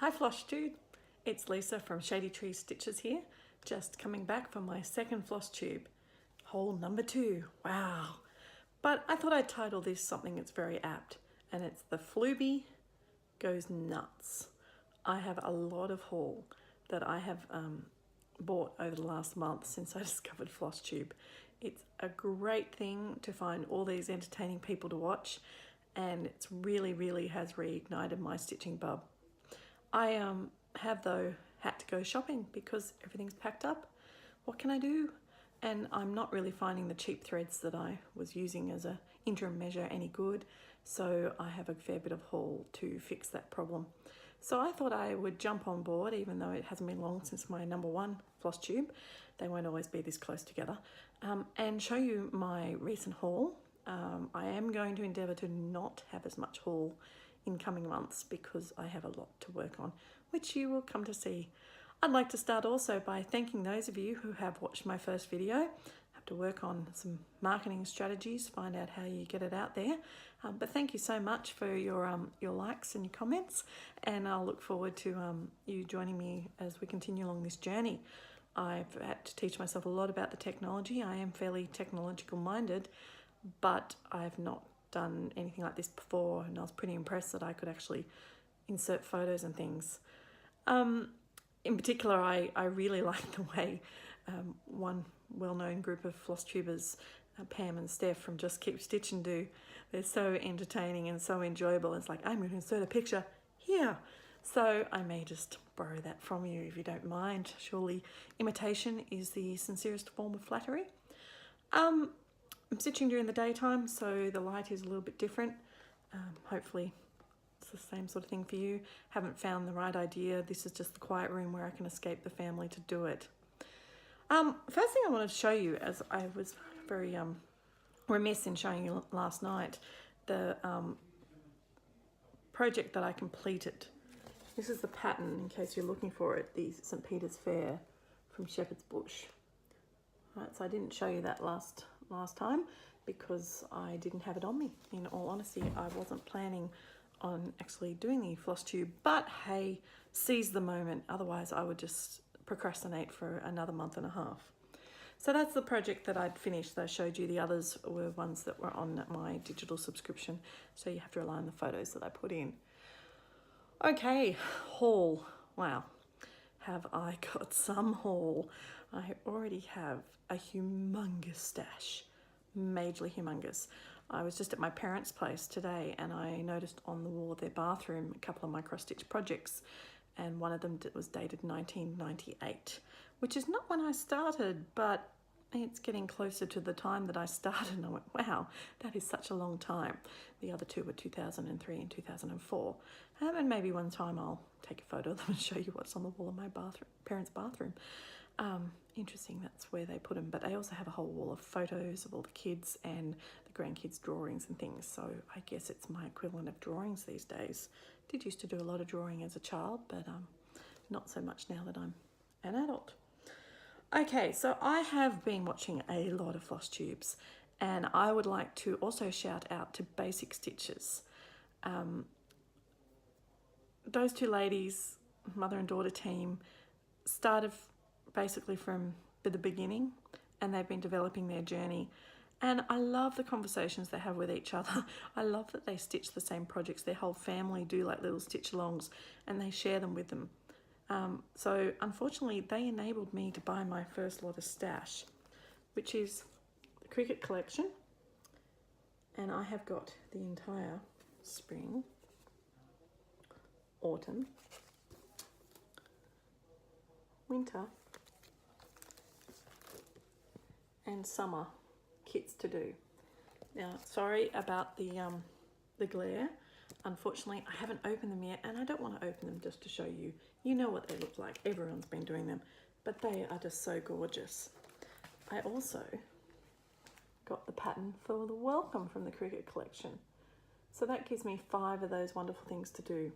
Hi Flosstube, it's Lisa from JKs Stitches here, just coming back from my second Flosstube, hole number 2, wow. But I thought I'd title this something that's very apt, and it's the Floobie Goes Nuts. I have a lot of haul that I have bought over the last month since I discovered Flosstube. It's a great thing to find all these entertaining people to watch, and it's really has reignited my stitching bug. I have though had to go shopping because everything's packed up. What can I do? And I'm not really finding the cheap threads that I was using as a interim measure any good, so I have a fair bit of haul to fix that problem. So I thought I would jump on board, even though it hasn't been long since my number 1 Flosstube. They won't always be this close together, and show you my recent haul. I am going to endeavour to not have as much haul in coming months because I have a lot to work on, which you will come to see. I'd like to start also by thanking those of you who have watched my first video. I have to work on some marketing strategies, find out how you get it out there. But thank you so much for your likes and your comments, and I'll look forward to you joining me as we continue along this journey. I've had to teach myself a lot about the technology. I am fairly technological minded, but I've not done anything like this before, and I was pretty impressed that I could actually insert photos and things. In particular, I really like the way one well-known group of floss tubers, Pam and Steph from JustKeepStitchin do. They're so entertaining and so enjoyable. It's like, I'm going to insert a picture here. So I may just borrow that from you if you don't mind. Surely imitation is the sincerest form of flattery. I'm stitching during the daytime, so the light is a little bit different. Hopefully it's the same sort of thing for you. Haven't found the right idea. This is just the quiet room where I can escape the family to do it. First thing I wanted to show you, as I was very remiss in showing you last night, the project that I completed. This is the pattern, in case you're looking for it, the St. Peter's Fair from Shepherd's Bush. Right, so I didn't show you that last time because I didn't have it on me. In all honesty, I wasn't planning on actually doing the floss tube, but hey, seize the moment. Otherwise I would just procrastinate for another month and a half. So that's the project that I'd finished. I showed you the others were ones that were on my digital subscription, so you have to rely on the photos that I put in. Okay, haul. Wow, have I got some haul. I already have a humongous stash, majorly humongous. I was just at my parents' place today and I noticed on the wall of their bathroom a couple of my cross-stitch projects, and one of them was dated 1998, which is not when I started, but it's getting closer to the time that I started, and I went, wow, that is such a long time. The other two were 2003 and 2004. And maybe one time I'll take a photo of them and show you what's on the wall of my parents' bathroom. Interesting, that's where they put them. But they also have a whole wall of photos of all the kids and the grandkids' drawings and things. So I guess it's my equivalent of drawings these days. Did used to do a lot of drawing as a child, but not so much now that I'm an adult. Okay, so I have been watching a lot of floss tubes, and I would like to also shout out to Basic Stitches. Those two ladies, mother and daughter team, started basically from the beginning, and they've been developing their journey. And I love the conversations they have with each other. I love that they stitch the same projects. Their whole family do like little stitch alongs, and they share them with them. So unfortunately, they enabled me to buy my first lot of stash, which is the Cricket collection. And I have got the entire spring, autumn, winter, and summer kits to do. Now, sorry about the glare. Unfortunately, I haven't opened them yet, and I don't want to open them just to show you. You know what they look like. Everyone's been doing them, but they are just so gorgeous. I also got the pattern for the welcome from the Cricket collection. So that gives me 5 of those wonderful things to do.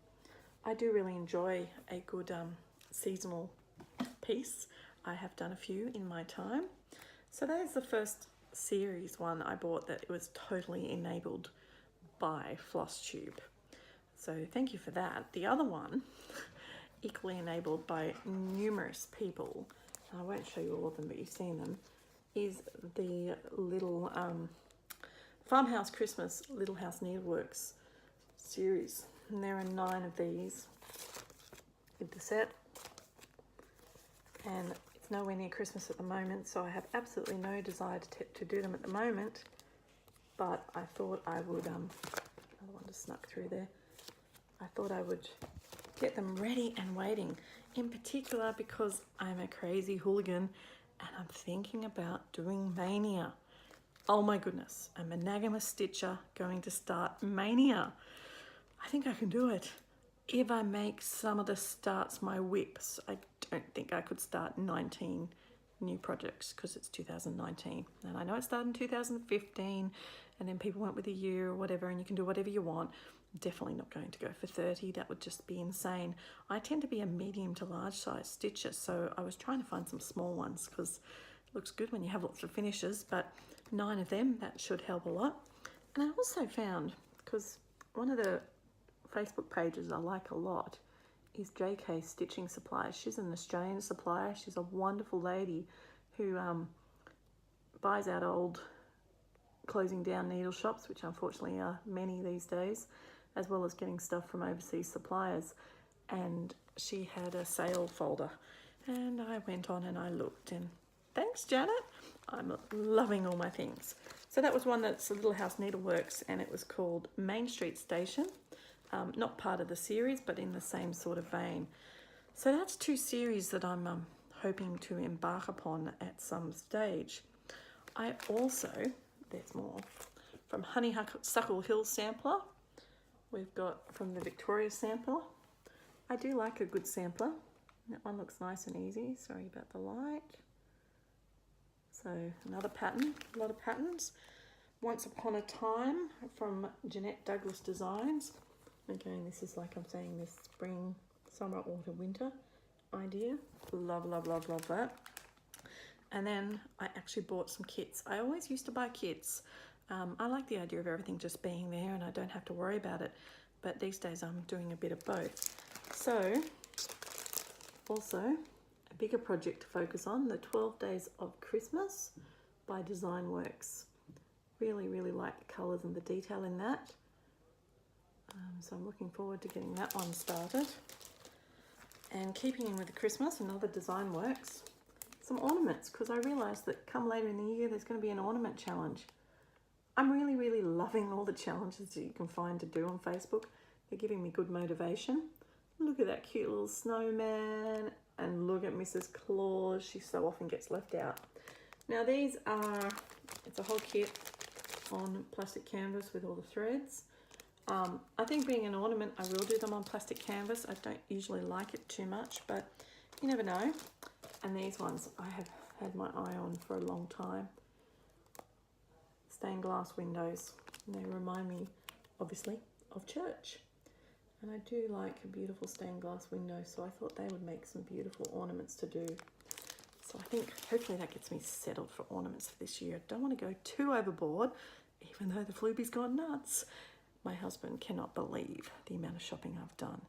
I do really enjoy a good seasonal piece. I have done a few in my time. So that is the first series one I bought that it was totally enabled by Flosstube. So thank you for that. The other one equally enabled by numerous people, I won't show you all of them, but you've seen them, is the little Farmhouse Christmas Little House Needleworks series. And there are 9 of these with the set. And it's nowhere near Christmas at the moment, so I have absolutely no desire to do them at the moment. But I thought I would, another one just snuck through there. I thought I would get them ready and waiting, in particular because I'm a crazy hooligan and I'm thinking about doing Mania. Oh my goodness, a monogamous stitcher going to start Mania. I think I can do it. If I make some of the starts my whips, I don't think I could start 19 new projects because it's 2019. And I know it started in 2015 and then people went with a year or whatever, and you can do whatever you want. Definitely not going to go for 30. That would just be insane. I tend to be a medium to large size stitcher, so I was trying to find some small ones because it looks good when you have lots of finishes, but 9 of them, that should help a lot. And I also found, because one of the Facebook pages I like a lot is JKs Stitching Supplies. She's an Australian supplier. She's a wonderful lady who buys out old closing down needle shops, which unfortunately are many these days, as well as getting stuff from overseas suppliers. And she had a sale folder and I went on and I looked, and thanks Janet, I'm loving all my things. So that was one that's a Little House Needleworks, and it was called Main Street Station. Not part of the series, but in the same sort of vein. So that's 2 series that I'm hoping to embark upon at some stage. I also, there's more, from Honeysuckle Hill Sampler. We've got from the Victoria Sampler. I do like a good sampler. That one looks nice and easy. Sorry about the light. So another pattern, a lot of patterns. Once Upon a Time from Jeanette Douglas Designs. Again, this is, like I'm saying, this spring, summer, autumn, winter idea. Love, love, love, love that. And then I actually bought some kits. I always used to buy kits. I like the idea of everything just being there and I don't have to worry about it. But these days I'm doing a bit of both. So, also a bigger project to focus on, the 12 Days of Christmas by Design Works. Really, really like the colours and the detail in that. So I'm looking forward to getting that one started. And keeping in with the Christmas, another Design Works, some ornaments, because I realised that come later in the year there's going to be an ornament challenge. I'm really, really loving all the challenges that you can find to do on Facebook. They're giving me good motivation. Look at that cute little snowman, and look at Mrs. Claus. She so often gets left out. Now these are, it's a whole kit on plastic canvas with all the threads. I think being an ornament, I will do them on plastic canvas. I don't usually like it too much, but you never know. And these ones I have had my eye on for a long time. Stained glass windows. And they remind me, obviously, of church. And I do like a beautiful stained glass window, so I thought they would make some beautiful ornaments to do. So I think hopefully that gets me settled for ornaments for this year. I don't want to go too overboard, even though the Floobie's gone nuts. My husband cannot believe the amount of shopping I've done.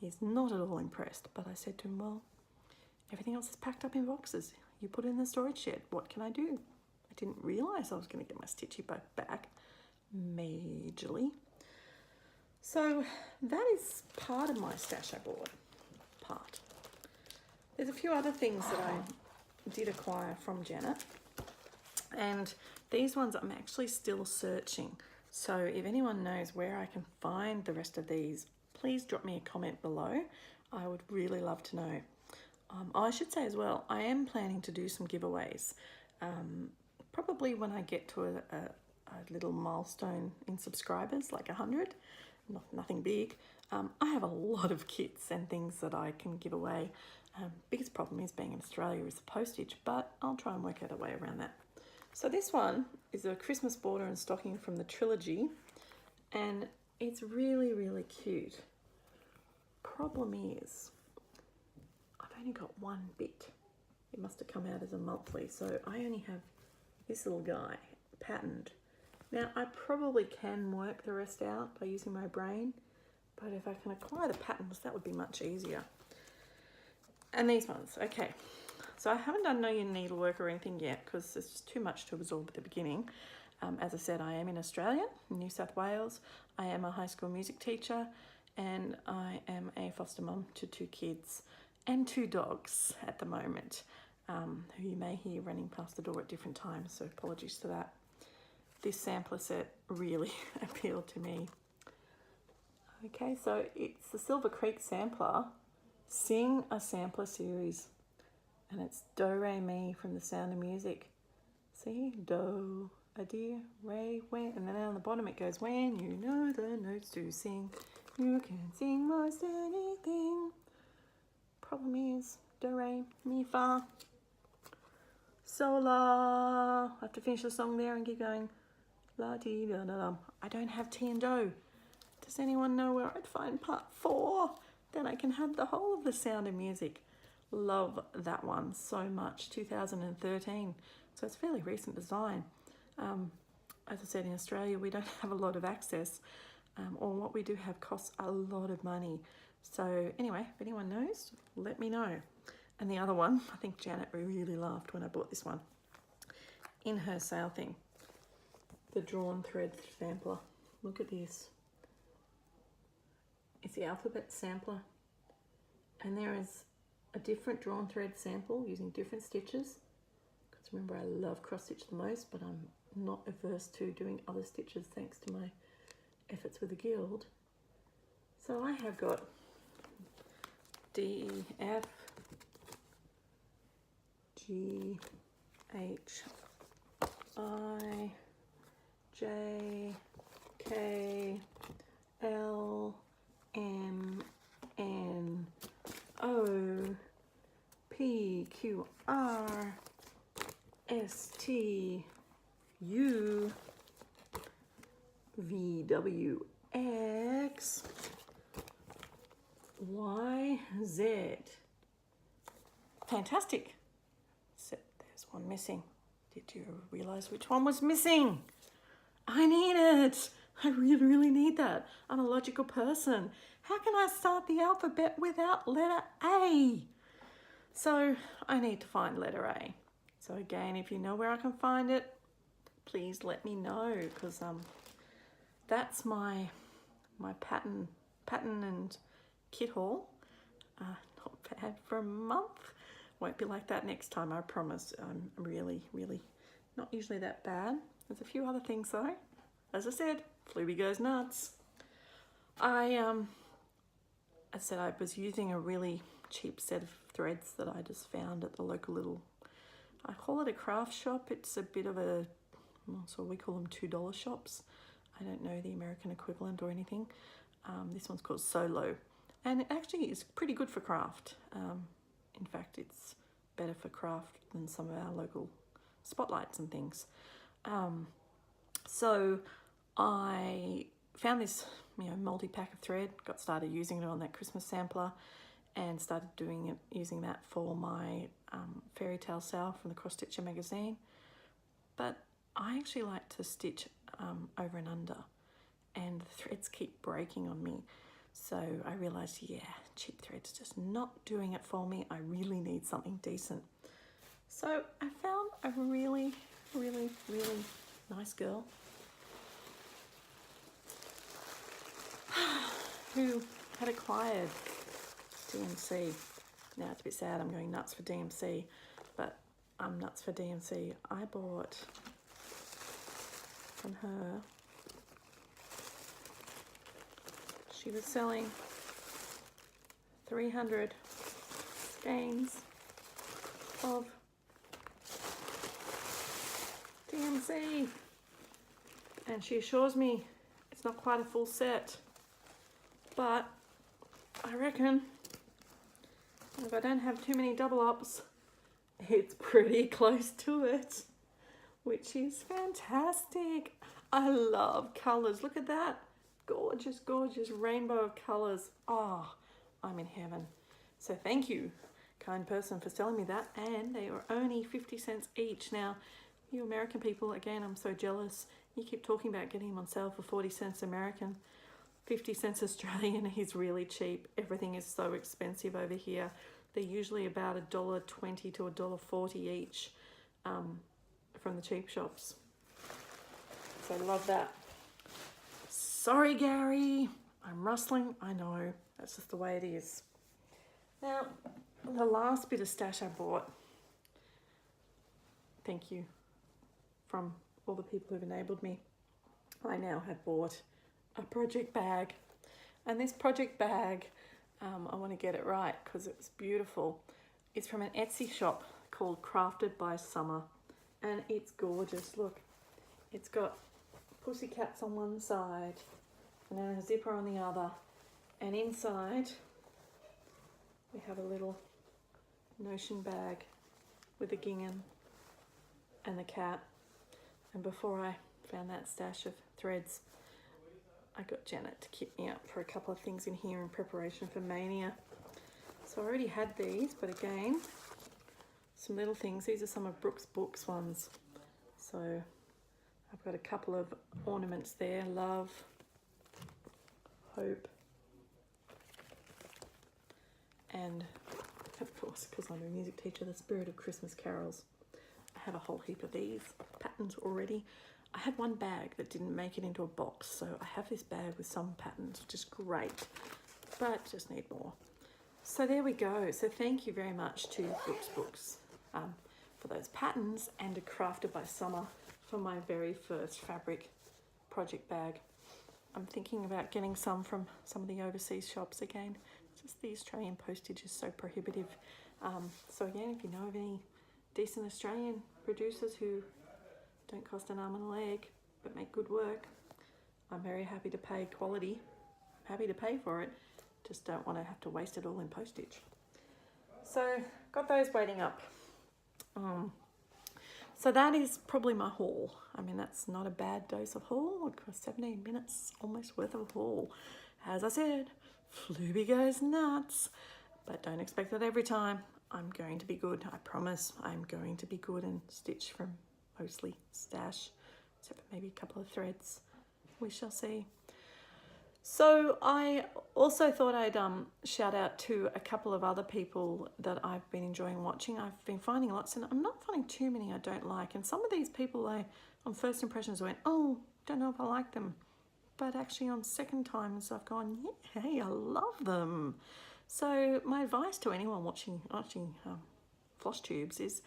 He's not at all impressed, but I said to him, well, everything else is packed up in boxes. You put it in the storage shed. What can I do? I didn't realise I was going to get my stitchy boat back majorly. So that is part of my stash I bought. Part. There's a few other things that I did acquire from Janet. And these ones I'm actually still searching. So if anyone knows where I can find the rest of these, please drop me a comment below. I would really love to know. I should say as well, I am planning to do some giveaways. Probably when I get to a little milestone in subscribers, like 100, nothing big. I have a lot of kits and things that I can give away. Biggest problem is being in Australia is the postage, but I'll try and work out a way around that. So this one is a Christmas border and stocking from the trilogy, and it's really, really cute. Problem is, I've only got one bit. It must have come out as a monthly, so I only have this little guy patterned. Now I probably can work the rest out by using my brain, but if I can acquire the patterns, that would be much easier. And these ones, okay. So I haven't done no needlework or anything yet because it's just too much to absorb at the beginning. As I said, I am in Australia, New South Wales. I am a high school music teacher and I am a foster mum to 2 kids and 2 dogs at the moment, who you may hear running past the door at different times, so apologies for that. This sampler set really appealed to me. Okay, so it's the Silver Creek sampler, Sing a Sampler series. And it's Do, Re, Mi from The Sound of Music. See? Do, a dear, re, when. And then on the bottom it goes, when you know the notes to sing, you can sing most anything. Problem is, Do, Re, Mi, Fa, Sol, La. I have to finish the song there and keep going. La, Ti, Da, Da, Da. I don't have Ti and Do. Does anyone know where I'd find part 4? Then I can have the whole of The Sound of Music. Love that one so much. 2013, so it's a fairly recent design. As I said, in Australia we don't have a lot of access, or what we do have costs a lot of money. So anyway, if anyone knows, let me know. And the other one, I think Janet really laughed when I bought this one in her sale thing, the drawn thread sampler. Look at this. It's the alphabet sampler, and there is a different drawn thread sample using different stitches, because remember I love cross stitch the most, but I'm not averse to doing other stitches thanks to my efforts with the guild. So I have got D, F, G, H, I, J, K, L, M, N, O, P, Q, R, S, T, U, V, W, X, Y, Z. Fantastic. So there's one missing. Did you realize which one was missing? I need it. I really need that. I'm a logical person. How can I start the alphabet without letter A? So I need to find letter A. So again, if you know where I can find it, please let me know, because that's my pattern and kit haul. Not bad for a month. Won't be like that next time, I promise. I'm really not usually that bad. There's a few other things though. As I said, Floobie goes nuts. As I said, I was using a really cheap set of threads that I just found at the local little, I call it a craft shop. It's a bit of a, so we call them $2 shops. I don't know the American equivalent or anything. This one's called Solo, and it actually is pretty good for craft. In fact, it's better for craft than some of our local spotlights and things. So I found this, multi-pack of thread, got started using it on that Christmas sampler, and started using that for my fairy tale sale from the Cross Stitcher magazine. But I actually like to stitch over and under, and the threads keep breaking on me. So I realized, yeah, cheap thread's just not doing it for me. I really need something decent. So I found a really nice girl who had acquired DMC. Now it's a bit sad, I'm going nuts for DMC, but I'm nuts for DMC. I bought from her, she was selling 300 skeins of DMC, and she assures me it's not quite a full set, but I reckon if I don't have too many double ups, it's pretty close to it, which is fantastic. I love colours. Look at that. Gorgeous, gorgeous rainbow of colours. Oh, I'm in heaven. So thank you, kind person, for selling me that. And they were only 50 cents each. Now, you American people, again, I'm so jealous. You keep talking about getting them on sale for 40 cents American. 50 cents Australian is really cheap. Everything is so expensive over here. They're usually about $1.20 to $1.40 each from the cheap shops. So I love that. Sorry, Gary, I'm rustling. I know, that's just the way it is. Now, the last bit of stash I bought, thank you from all the people who've enabled me. I now have bought a project bag. And this project bag, I want to get it right because it's beautiful. It's from an Etsy shop called Crafted by Summer. And it's gorgeous. Look, it's got pussycats on one side and then a zipper on the other. And inside, we have a little notion bag with a gingham and the cat. And before I found that stash of threads, I got Janet to kit me up for a couple of things in here in preparation for Mania. So I already had these, but again, some little things. These are some of Brooke's Books ones. So I've got a couple of ornaments there. Love, hope, and of course, because I'm a music teacher, the spirit of Christmas carols. I have a whole heap of these patterns already. I had one bag that didn't make it into a box, so I have this bag with some patterns, which is great, but just need more. So there we go. So thank you very much to Brooke's Books for those patterns, and to Crafted by Summer for my very first fabric project bag. I'm thinking about getting some from some of the overseas shops again. Just the Australian postage is so prohibitive. So again, if you know of any decent Australian producers who don't cost an arm and a leg but make good work, I'm very happy to pay quality. I'm happy to pay for it, just don't want to have to waste it all in postage. So got those waiting up. So that is probably my haul. I mean, that's not a bad dose of haul. It cost 17 minutes almost worth of haul. As I said, Floobie goes nuts, but don't expect that every time. I'm going to be good, I promise. I'm going to be good and stitch from mostly stash, except for maybe a couple of threads. We shall see. So I also thought I'd shout out to a couple of other people that I've been enjoying watching. I've been finding lots, and I'm not finding too many I don't like. And some of these people, I on first impressions went, oh, don't know if I like them. But actually on second times I've gone, yeah, hey, I love them. So my advice to anyone watching Flosstubes is,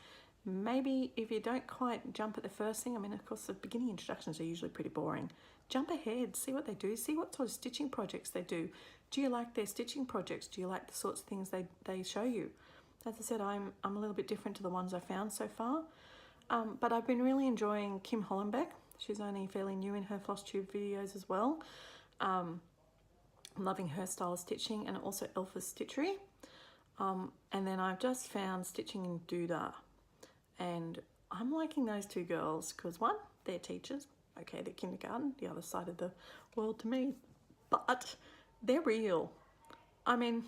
maybe if you don't quite jump at the first thing, I mean, of course, the beginning introductions are usually pretty boring. Jump ahead, see what they do, see what sort of stitching projects they do. Do you like their stitching projects? Do you like the sorts of things they show you? As I said, I'm a little bit different to the ones I found so far. But I've been really enjoying Kim Hollenback. She's only fairly new in her Flosstube videos as well. I'm loving her style of stitching, and also Elfa's Stitchery. And then I've just found Stitching in Doodah. And I'm liking those two girls because, one, they're teachers. Okay, they're kindergarten, the other side of the world to me. But they're real. I mean,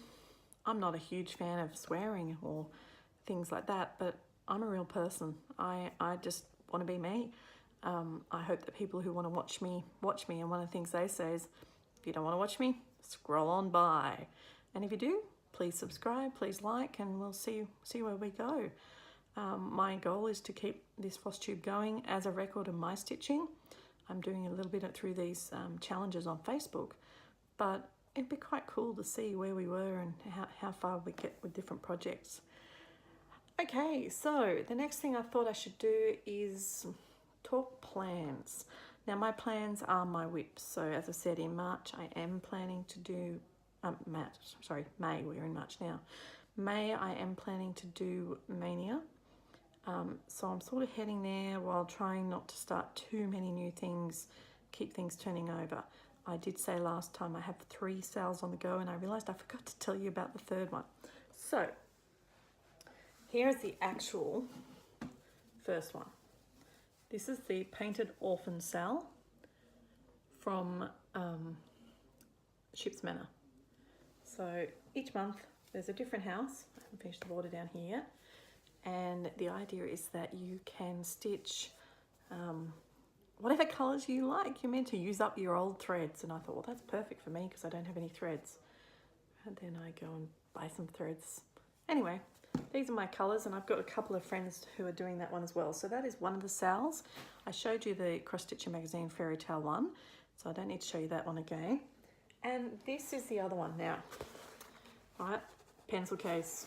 I'm not a huge fan of swearing or things like that, but I'm a real person. I just want to be me. I hope that people who want to watch me. And one of the things they say is, if you don't want to watch me, scroll on by. And if you do, please subscribe, please like, and we'll see where we go. My goal is to keep this Flosstube going as a record of my stitching. I'm doing a little bit through these challenges on Facebook, but it'd be quite cool to see where we were and how far we get with different projects. Okay, so the next thing I thought I should do is talk plans. Now my plans are my whips. So as I said, in March I am planning to do, May, we're in March now. May I am planning to do Mania. So I'm sort of heading there while trying not to start too many new things, keep things turning over. I did say last time I have 3 sales on the go, and I realized I forgot to tell you about the third one. So here's the actual first one. This is the Painted Orphan sale from Ship's Manor. So each month there's a different house. I haven't finished the border down here yet. And the idea is that you can stitch whatever colours you like. You're meant to use up your old threads. And I thought, well, that's perfect for me because I don't have any threads. And then I go and buy some threads Anyway, these are my colours, and I've got a couple of friends who are doing that one as well. So that is one of the sals. I showed you the Cross Stitcher Magazine Fairy Tale one, so I don't need to show you that one again. And this is the other one now, right? Pencil case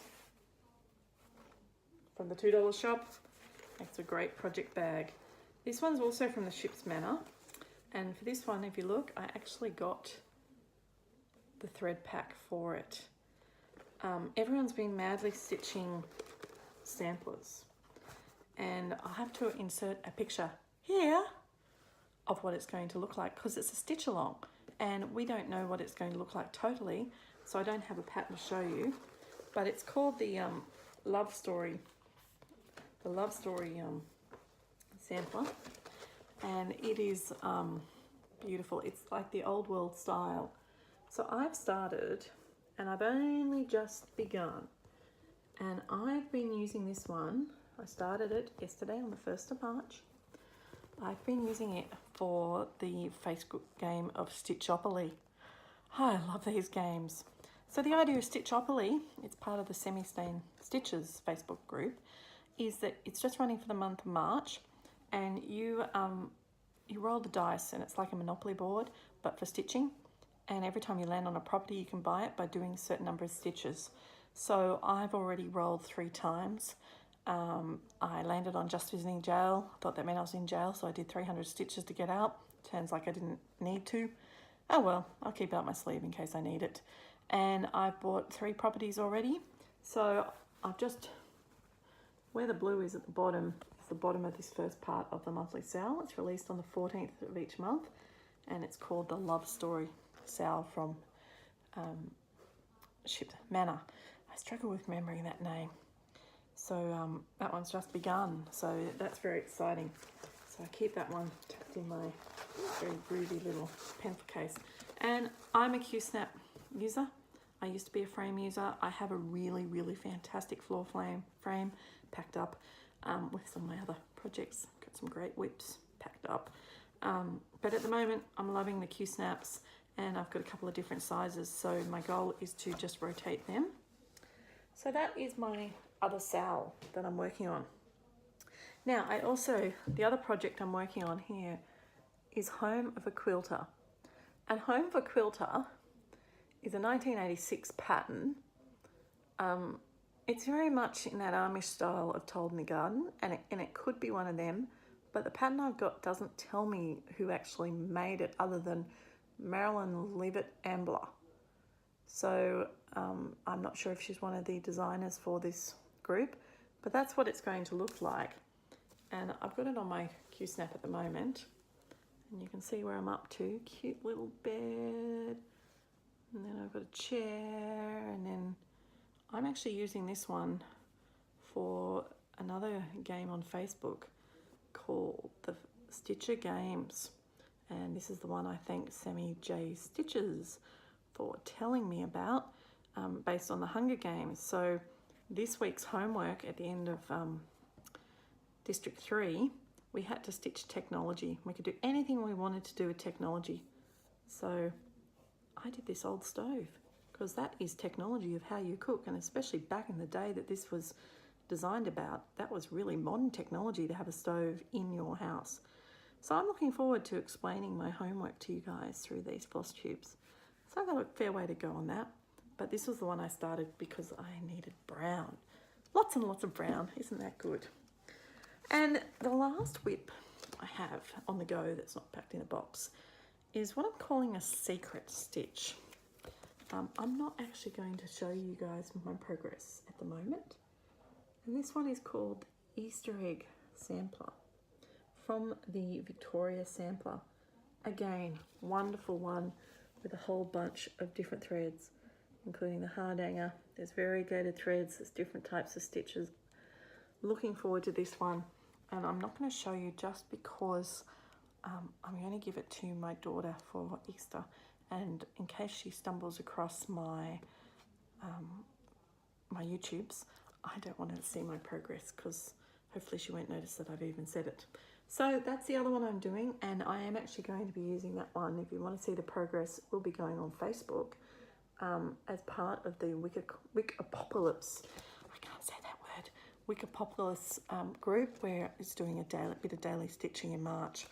from the $2 shop. It's a great project bag. This one's also from the Ship's Manor. And for this one, if you look, I actually got the thread pack for it. Everyone's been madly stitching samplers. And I have to insert a picture here of what it's going to look like because it's a stitch along. And we don't know what it's going to look like totally, so I don't have a pattern to show you. But it's called the Love Story. The Love Story sampler, and it is beautiful. It's like the old world style. So I've started, and I've only just begun, and I've been using this one. I started it yesterday on the 1st of March. I've been using it for the Facebook game of Stitchopoly. Oh, I love these games. So the idea of Stitchopoly, it's part of the Semi-Stain Stitches Facebook group, is that it's just running for the month of March, and you roll the dice, and it's like a Monopoly board, but for stitching. And every time you land on a property, you can buy it by doing a certain number of stitches. So I've already rolled 3 times. I landed on just visiting jail. I thought that meant I was in jail, so I did 300 stitches to get out. Turns like I didn't need to. Oh well, I'll keep it up my sleeve in case I need it. And I've bought 3 properties already. So I've just, where the blue is at the bottom, is the bottom of this first part of the monthly sale. It's released on the 14th of each month, and it's called the Love Story sale from Ship's Manor. I struggle with remembering that name. So that one's just begun, so that's very exciting. So I keep that one tucked in my very groovy little pencil case. And I'm a Q-Snap user. I used to be a frame user. I have a really, really fantastic floor frame packed up with some of my other projects. Got some great whips packed up. But at the moment, I'm loving the Q-Snaps, and I've got a couple of different sizes. So my goal is to just rotate them. So that is my other sal that I'm working on. Now, the other project I'm working on here is Home of a Quilter. And Home of a Quilter is a 1986 pattern. It's very much in that Amish style of Told in the Garden, and it could be one of them, but the pattern I've got doesn't tell me who actually made it other than Marilyn Leavitt Ambler. So I'm not sure if she's one of the designers for this group, but that's what it's going to look like. And I've got it on my Q-Snap at the moment, and you can see where I'm up to. Cute little bed, and then I've got a chair, and then I'm actually using this one for another game on Facebook called the Stitcher Games, and this is the one I thank Sammy J Stitches for telling me about, based on the Hunger Games. So this week's homework at the end of District 3, we had to stitch technology. We could do anything we wanted to do with technology. So I did this old stove, because that is technology of how you cook, and especially back in the day that this was designed about, that was really modern technology to have a stove in your house. So I'm looking forward to explaining my homework to you guys through these floss tubes. So I've got a fair way to go on that, but this was the one I started because I needed brown. Lots and lots of brown, isn't that good? And the last whip I have on the go that's not packed in a box is what I'm calling a secret stitch. I'm not actually going to show you guys my progress at the moment. And this one is called Easter Egg Sampler from the Victoria Sampler. Again, wonderful one with a whole bunch of different threads, including the hardanger. There's variegated threads, there's different types of stitches. Looking forward to this one. And I'm not going to show you just because I'm going to give it to my daughter for Easter. And in case she stumbles across my my YouTubes, I don't want her to see my progress, because hopefully she won't notice that I've even said it. So that's the other one I'm doing, and I am actually going to be using that one. If you want to see the progress, we'll be going on Facebook as part of the Wick Apocalypse Wicked Populous group where it's doing a bit of daily stitching in March.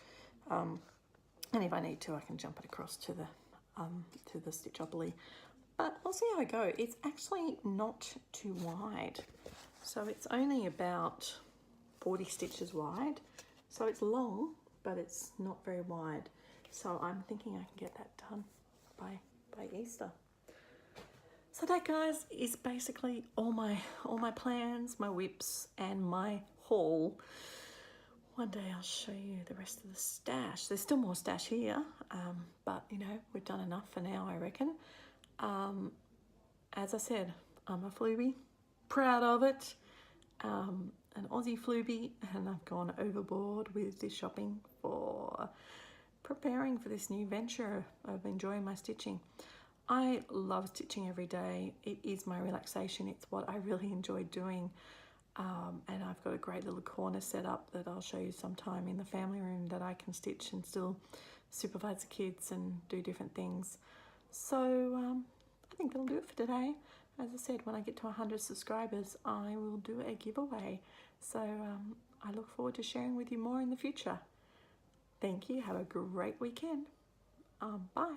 And if I need to, I can jump it across to the Stitchopoly. But we'll see how I go. It's actually not too wide. So it's only about 40 stitches wide. So it's long, but it's not very wide. So I'm thinking I can get that done by Easter. So that, guys, is basically all my plans, my whips, and my haul. One day I'll show you the rest of the stash. There's still more stash here, but you know, we've done enough for now, I reckon. As I said, I'm a Floobie, proud of it. An Aussie Floobie, and I've gone overboard with this shopping for preparing for this new venture of enjoying my stitching. I love stitching every day. It is my relaxation. It's what I really enjoy doing. And I've got a great little corner set up that I'll show you sometime in the family room that I can stitch and still supervise the kids and do different things. So I think that'll do it for today. As I said, when I get to 100 subscribers, I will do a giveaway. So I look forward to sharing with you more in the future. Thank you. Have a great weekend. Bye.